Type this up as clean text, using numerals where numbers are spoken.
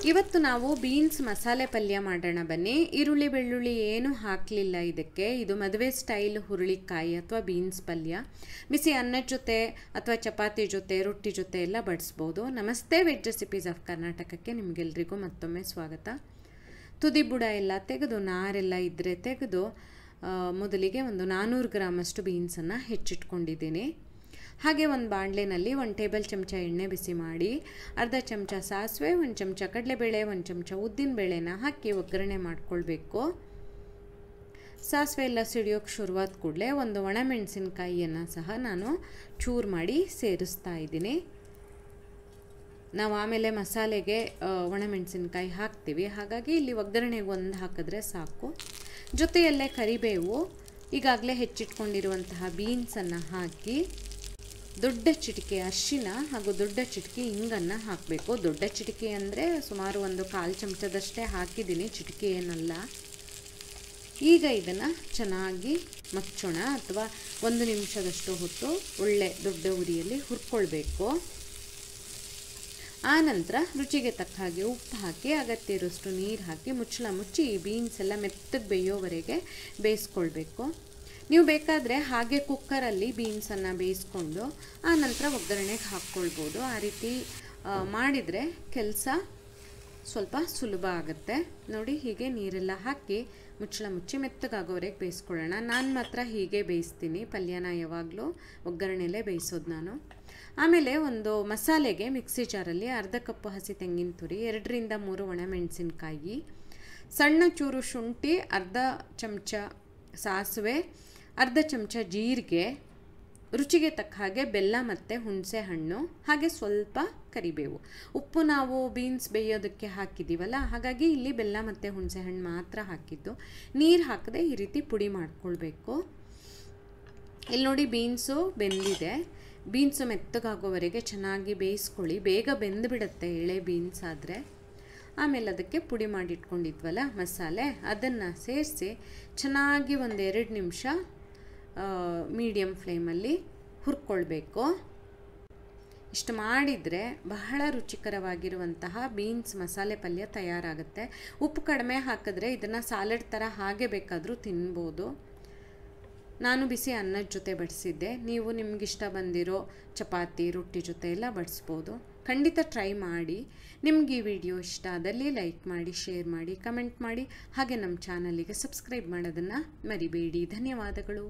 ಇವತ್ತು ನಾವು ಬೀನ್ಸ್ ಮಸಾಲೆ ಪಲ್ಯ ಮಾಡೋಣ ಬನ್ನಿ. ಈರುಳ್ಳಿ ಬೆಳ್ಳುಳ್ಳಿ ಏನು ಹಾಕಲಿಲ್ಲ ಇದಕ್ಕೆ. ಇದು ಮದುವೆ ಸ್ಟೈಲ್ ಹುರುಳಿಕಾಯಿ ಅಥವಾ ಬೀನ್ಸ್ ಪಲ್ಯ. ಬಿಸಿ ಅನ್ನದ ಜೊತೆ ಅಥವಾ ಚಪಾತಿ ಜೊತೆ ರೊಟ್ಟಿ ಜೊತೆ ಎಲ್ಲ ಬಡಿಸ್ಬೋದು. ನಮಸ್ತೆ, ವೆಜ್ ರೆಸಿಪೀಸ್ ಆಫ್ ಕರ್ನಾಟಕಕ್ಕೆ ನಿಮಗೆಲ್ರಿಗೂ ಮತ್ತೊಮ್ಮೆ ಸ್ವಾಗತ. ತುದಿ ಬುಡ ಎಲ್ಲ ತೆಗೆದು ನಾರೆಲ್ಲ ಇದ್ದರೆ ತೆಗೆದು ಮೊದಲಿಗೆ ಒಂದು 400 ಗ್ರಾಮಷ್ಟು ಬೀನ್ಸನ್ನು ಹೆಚ್ಚಿಟ್ಕೊಂಡಿದ್ದೀನಿ. ಹಾಗೆ ಒಂದು ಬಾಣಲೆನಲ್ಲಿ 1 ಟೇಬಲ್ ಚಮಚ ಎಣ್ಣೆ ಬಿಸಿ ಮಾಡಿ ಅರ್ಧ ಚಮಚ ಸಾಸಿವೆ, 1 ಚಮಚ ಕಡಲೆಬೇಳೆ, 1 ಚಮಚ ಉದ್ದಿನಬೇಳೆನ ಹಾಕಿ ಒಗ್ಗರಣೆ ಮಾಡ್ಕೊಳ್ಬೇಕು. ಸಾಸಿವೆ ಎಲ್ಲ ಸಿಡಿಯೋಕ್ಕೆ ಶುರುವಾದ ಕೂಡಲೇ ಒಂದು ಒಣಮೆಣಸಿನಕಾಯಿಯನ್ನು ಸಹ ನಾನು ಚೂರು ಮಾಡಿ ಸೇರಿಸ್ತಾ ಇದ್ದೀನಿ. ನಾವು ಆಮೇಲೆ ಮಸಾಲೆಗೆ ಒಣಮೆಣಸಿನಕಾಯಿ ಹಾಕ್ತೀವಿ, ಹಾಗಾಗಿ ಇಲ್ಲಿ ಒಗ್ಗರಣೆಗೆ ಒಂದು ಹಾಕಿದ್ರೆ ಸಾಕು. ಜೊತೆಯಲ್ಲೇ ಕರಿಬೇವು, ಈಗಾಗಲೇ ಹೆಚ್ಚಿಟ್ಕೊಂಡಿರುವಂತಹ ಬೀನ್ಸನ್ನು ಹಾಕಿ ದೊಡ್ಡ ಚಿಟಿಕೆ ಅರಿಶಿನ ಹಾಗೂ ದೊಡ್ಡ ಚಿಟಿಕೆ ಇಂಗನ್ನು ಹಾಕಬೇಕು. ದೊಡ್ಡ ಚಿಟಿಕೆ ಅಂದರೆ ಸುಮಾರು ಒಂದು 1/4 ಚಮಚದಷ್ಟೇ ಹಾಕಿದ್ದೀನಿ, ಚಿಟಿಕೆ ಏನಲ್ಲ. ಈಗ ಇದನ್ನು ಚೆನ್ನಾಗಿ ಮಚ್ಚೋಣ ಅಥವಾ 1 ನಿಮಿಷದಷ್ಟು ಹೊತ್ತು ಒಳ್ಳೆ ದೊಡ್ಡ ಉರಿಯಲ್ಲಿ ಹುರ್ಕೊಳ್ಬೇಕು. ಆನಂತರ ರುಚಿಗೆ ತಕ್ಕ ಹಾಗೆ ಉಪ್ಪು ಹಾಕಿ ಅಗತ್ಯ ಇರೋಷ್ಟು ನೀರು ಹಾಕಿ ಮುಚ್ಚಳ ಮುಚ್ಚಿ ಈ ಬೀನ್ಸ್ ಎಲ್ಲ ಮೆತ್ತಗೆ ಬೇಯೋವರೆಗೆ ಬೇಯಿಸ್ಕೊಳ್ಬೇಕು. ನೀವು ಬೇಕಾದರೆ ಹಾಗೆ ಕುಕ್ಕರಲ್ಲಿ ಬೀನ್ಸನ್ನು ಬೇಯಿಸ್ಕೊಂಡು ಆನಂತರ ಒಗ್ಗರಣೆಗೆ ಹಾಕ್ಕೊಳ್ಬೋದು. ಆ ರೀತಿ ಮಾಡಿದರೆ ಕೆಲಸ ಸ್ವಲ್ಪ ಸುಲಭ ಆಗುತ್ತೆ. ನೋಡಿ, ಹೀಗೆ ನೀರೆಲ್ಲ ಹಾಕಿ ಮುಚ್ಚಳ ಮುಚ್ಚಿ ಮೆತ್ತಗಾಗೋವರೆಗೆ ಬೇಯಿಸ್ಕೊಳ್ಳೋಣ. ನಾನು ಮಾತ್ರ ಹೀಗೆ ಬೇಯಿಸ್ತೀನಿ ಪಲ್ಯನ, ಯಾವಾಗಲೂ ಒಗ್ಗರಣೆಲೇ ಬೇಯಿಸೋದು ನಾನು. ಆಮೇಲೆ ಒಂದು ಮಸಾಲೆಗೆ ಮಿಕ್ಸಿ ಜಾರಲ್ಲಿ ಅರ್ಧ ಕಪ್ಪು ಹಸಿ ತೆಂಗಿನ ತುರಿ, 2 ರಿಂದ 3 ಒಣಮೆಣಸಿನಕಾಯಿ, ಸಣ್ಣ ಚೂರು ಶುಂಠಿ, ಅರ್ಧ ಚಮಚ ಸಾಸಿವೆ, ಅರ್ಧ ಚಮಚ ಜೀರಿಗೆ, ರುಚಿಗೆ ತಕ್ಕ ಹಾಗೆ ಬೆಲ್ಲ ಮತ್ತು ಹುಣಸೆ ಹಣ್ಣು, ಹಾಗೆ ಸ್ವಲ್ಪ ಕರಿಬೇವು. ಉಪ್ಪು ನಾವು ಬೀನ್ಸ್ ಬೇಯೋದಕ್ಕೆ ಹಾಕಿದ್ದೀವಲ್ಲ, ಹಾಗಾಗಿ ಇಲ್ಲಿ ಬೆಲ್ಲ ಮತ್ತು ಹುಣಸೆ ಹಣ್ಣು ಮಾತ್ರ ಹಾಕಿದ್ದು. ನೀರು ಹಾಕದೆ ಈ ರೀತಿ ಪುಡಿ ಮಾಡ್ಕೊಳ್ಬೇಕು. ಇಲ್ಲಿ ನೋಡಿ, ಬೀನ್ಸು ಬೆಂದಿದೆ. ಬೀನ್ಸು ಮೆತ್ತಗಾಗೋವರೆಗೆ ಚೆನ್ನಾಗಿ ಬೇಯಿಸ್ಕೊಳ್ಳಿ. ಬೇಗ ಬೆಂದುಬಿಡುತ್ತೆ ಎಳೆ ಬೀನ್ಸ್ ಆದರೆ. ಆಮೇಲೆ ಅದಕ್ಕೆ ಪುಡಿ ಮಾಡಿಟ್ಕೊಂಡಿದ್ವಲ್ಲ ಮಸಾಲೆ, ಅದನ್ನು ಸೇರಿಸಿ ಚೆನ್ನಾಗಿ ಒಂದು 2 ನಿಮಿಷ ಮೀಡಿಯಮ್ ಫ್ಲೇಮಲ್ಲಿ ಹುರ್ಕೊಳ್ಬೇಕು. ಇಷ್ಟು ಮಾಡಿದರೆ ಬಹಳ ರುಚಿಕರವಾಗಿರುವಂತಹ ಬೀನ್ಸ್ ಮಸಾಲೆ ಪಲ್ಯ ತಯಾರಾಗುತ್ತೆ. ಉಪ್ಪು ಕಡಿಮೆ ಹಾಕಿದ್ರೆ ಇದನ್ನು ಸಾಲಡ್ ಥರ ಹಾಗೆ ಬೇಕಾದರೂ ತಿನ್ಬೋದು. ನಾನು ಬಿಸಿ ಅನ್ನದ ಜೊತೆ ಬಡಿಸಿದ್ದೆ. ನೀವು ನಿಮಗಿಷ್ಟ ಬಂದಿರೋ ಚಪಾತಿ ರೊಟ್ಟಿ ಜೊತೆ ಎಲ್ಲ ಬಡಿಸ್ಬೋದು. ಖಂಡಿತ ಟ್ರೈ ಮಾಡಿ. ನಿಮ್ಗೆ ಈ ವಿಡಿಯೋ ಇಷ್ಟ ಆದಲ್ಲಿ ಲೈಕ್ ಮಾಡಿ, ಶೇರ್ ಮಾಡಿ, ಕಮೆಂಟ್ ಮಾಡಿ, ಹಾಗೆ ನಮ್ಮ ಚಾನಲಿಗೆ ಸಬ್ಸ್ಕ್ರೈಬ್ ಮಾಡೋದನ್ನು ಮರಿಬೇಡಿ. ಧನ್ಯವಾದಗಳು.